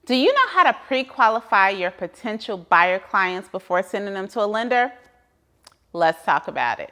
Do you know how to pre-qualify your potential buyer clients before sending them to a lender? Let's talk about it.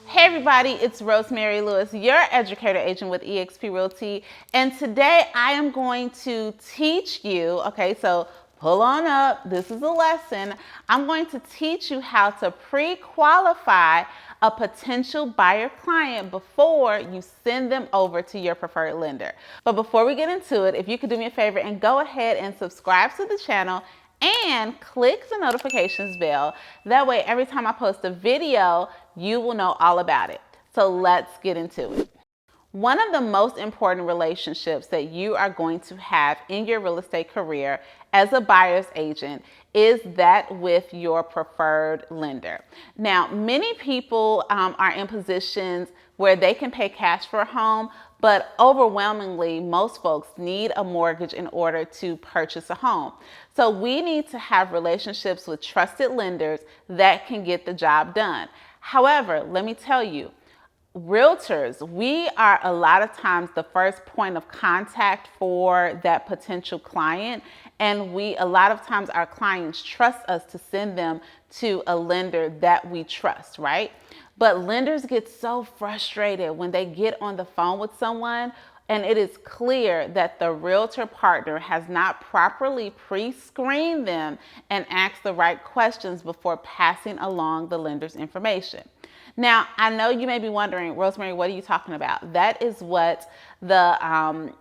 Hey everybody, it's Rosemary Lewis, your educator agent with eXp Realty, and today I am going to teach you, so pull on up, this is a lesson. I'm going to teach you how to pre-qualify a potential buyer client before you send them over to your preferred lender. But before we get into it, if you could do me a favor and go ahead and subscribe to the channel and click the notifications bell. That way, every time I post a video, you will know all about it. So let's get into it. One of the most important relationships that you are going to have in your real estate career as a buyer's agent is that with your preferred lender. Now, many people are in positions where they can pay cash for a home, but overwhelmingly, most folks need a mortgage in order to purchase a home. So we need to have relationships with trusted lenders that can get the job done. However, let me tell you, realtors, we are a lot of times the first point of contact for that potential client, and a lot of times our clients trust us to send them to a lender that we trust, right? But lenders get so frustrated when they get on the phone with someone and it is clear that the realtor partner has not properly pre-screened them and asked the right questions before passing along the lender's information. Now, I know you may be wondering, Rosemary, what are you talking about? That is what the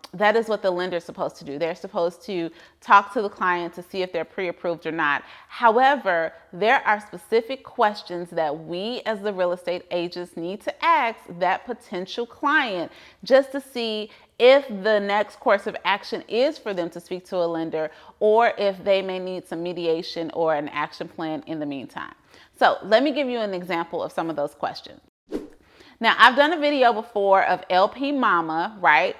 lender is supposed to do. They're supposed to talk to the client to see if they're pre-approved or not. However, there are specific questions that we as the real estate agents need to ask that potential client just to see if the next course of action is for them to speak to a lender or if they may need some mediation or an action plan in the meantime. So let me give you an example of some of those questions. Now, I've done a video before of LP Mama, right?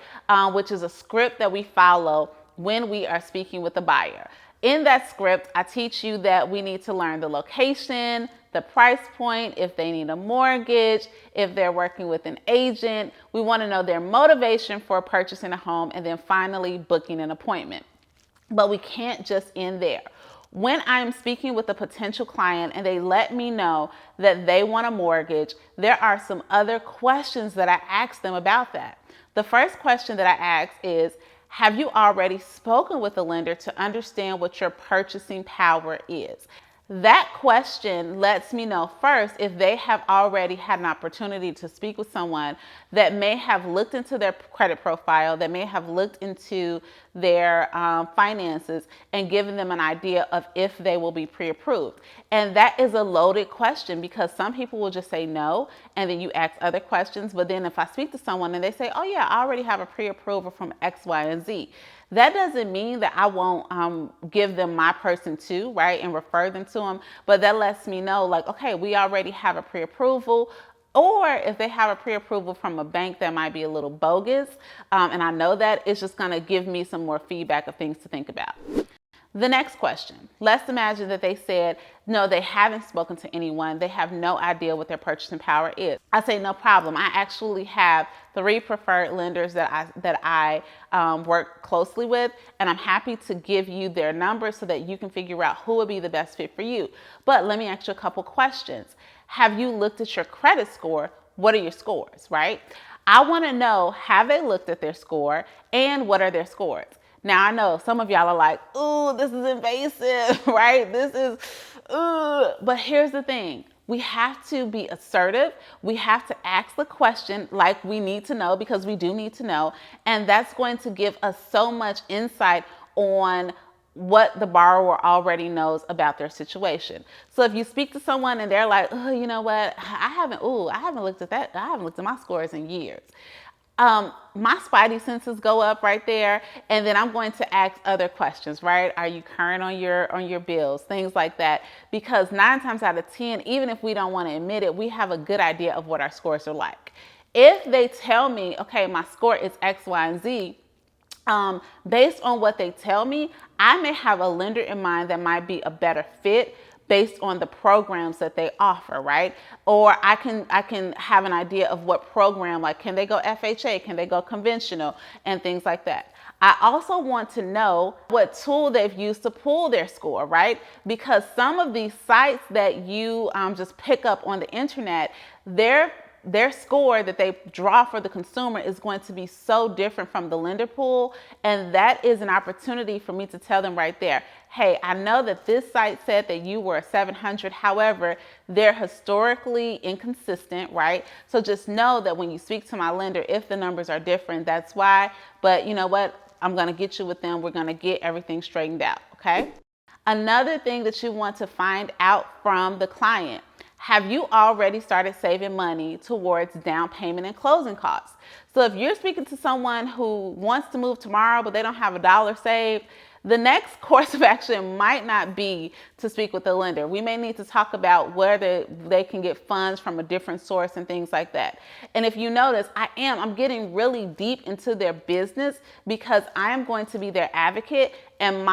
Which is a script that we follow when we are speaking with a buyer. In that script, I teach you that we need to learn the location, the price point, if they need a mortgage, if they're working with an agent. We want to know their motivation for purchasing a home, and then finally booking an appointment. But we can't just end there. When I'm speaking with a potential client and they let me know that they want a mortgage, there are some other questions that I ask them about that. The first question that I ask is, have you already spoken with the lender to understand what your purchasing power is? That question lets me know first if they have already had an opportunity to speak with someone that may have looked into their credit profile, that may have looked into their finances and given them an idea of if they will be pre-approved. And that is a loaded question because some people will just say no, and then you ask other questions. But then if I speak to someone and they say, oh yeah, I already have a pre-approval from X, Y, and Z, that doesn't mean that I won't give them my person too, right, and refer them to them. But that lets me know, like, okay, we already have a pre-approval. Or if they have a pre-approval from a bank that might be a little bogus, and I know that, it's just going to give me some more feedback of things to think about. The next question, let's imagine that they said, no, they haven't spoken to anyone. They have no idea what their purchasing power is. I say, no problem. I actually have 3 preferred lenders that I work closely with, and I'm happy to give you their numbers so that you can figure out who would be the best fit for you. But let me ask you a couple questions. Have you looked at your credit score? What are your scores, right? I want to know, have they looked at their score and what are their scores? Now, I know some of y'all are like, ooh, this is invasive, right? This is, ooh. But here's the thing. We have to be assertive. We have to ask the question like we need to know, because we do need to know. And that's going to give us so much insight on what the borrower already knows about their situation. So if you speak to someone and they're like, oh, you know what? I haven't looked at that. I haven't looked at my scores in years. My spidey senses go up right there, and then I'm going to ask other questions, right? Are you current on your bills? Things like that. Because 9 times out of 10, even if we don't want to admit it, we have a good idea of what our scores are like. If they tell me, okay, my score is X, Y, and Z, based on what they tell me, I may have a lender in mind that might be a better fit. based on the programs that they offer, right? Or I can have an idea of what program, like can they go FHA, can they go conventional, and things like that. I also want to know what tool they've used to pull their score, right? Because some of these sites that you just pick up on the internet, their score that they draw for the consumer is going to be so different from the lender pool. And that is an opportunity for me to tell them right there, hey, I know that this site said that you were a 700. However, they're historically inconsistent, right? So just know that when you speak to my lender, if the numbers are different, that's why. But you know what? I'm going to get you with them. We're going to get everything straightened out, okay? Another thing that you want to find out from the client: have you already started saving money towards down payment and closing costs? So if you're speaking to someone who wants to move tomorrow, but they don't have $1 saved, the next course of action might not be to speak with the lender. We may need to talk about whether they can get funds from a different source and things like that. And if you notice, I'm getting really deep into their business because I am going to be their advocate, and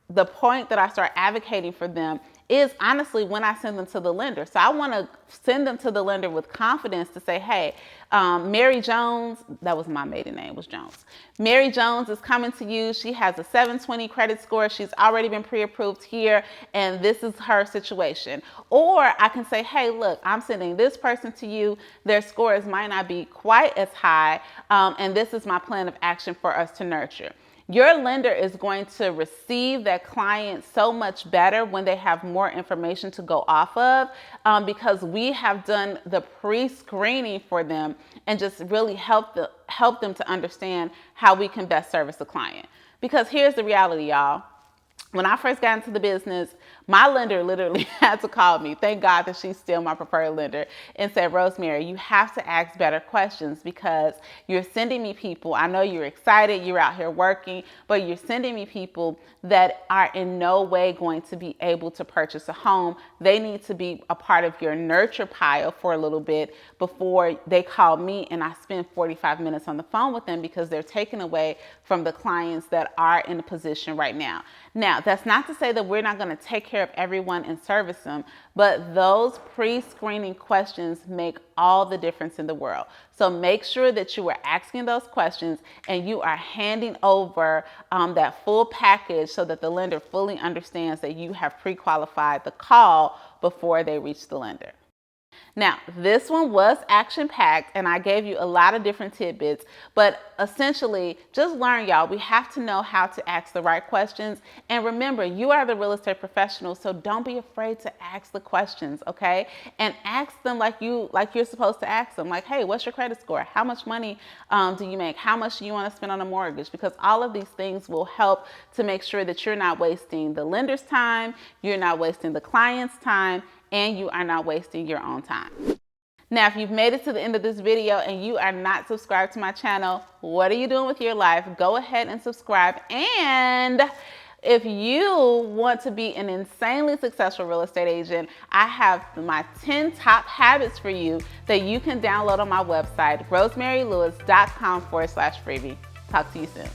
the point that I start advocating for them is honestly when I send them to the lender. So I want to send them to the lender with confidence to say, hey, Mary Jones, that was my maiden name, was Jones. Mary Jones is coming to you. She has a 720 credit score. She's already been pre-approved here, and this is her situation. Or I can say, hey, look, I'm sending this person to you. Their scores might not be quite as high, and this is my plan of action for us to nurture. Your lender is going to receive that client so much better when they have more information to go off of, because we have done the pre-screening for them and just really help them to understand how we can best service the client. Because here's the reality, y'all. When I first got into the business, my lender literally had to call me. Thank God that she's still my preferred lender, and said, Rosemary, you have to ask better questions because you're sending me people. I know you're excited, you're out here working, but you're sending me people that are in no way going to be able to purchase a home. They need to be a part of your nurture pile for a little bit before they call me and I spend 45 minutes on the phone with them, because they're taken away from the clients that are in a position right now. Now, that's not to say that we're not going to take care of everyone and service them, but those pre-screening questions make all the difference in the world. So make sure that you are asking those questions and you are handing over that full package so that the lender fully understands that you have pre-qualified the call before they reach the lender. Now, this one was action-packed and I gave you a lot of different tidbits, but essentially just learn, y'all, we have to know how to ask the right questions. And remember, you are the real estate professional, so don't be afraid to ask the questions, okay? And ask them like you're supposed to ask them. Like, hey, what's your credit score? How much money do you make? How much do you want to spend on a mortgage? Because all of these things will help to make sure that you're not wasting the lender's time, you're not wasting the client's time, and you are not wasting your own time. Now, if you've made it to the end of this video and you are not subscribed to my channel, what are you doing with your life? Go ahead and subscribe. And if you want to be an insanely successful real estate agent, I have my 10 top habits for you that you can download on my website, rosemarylewis.com/freebie. Talk to you soon.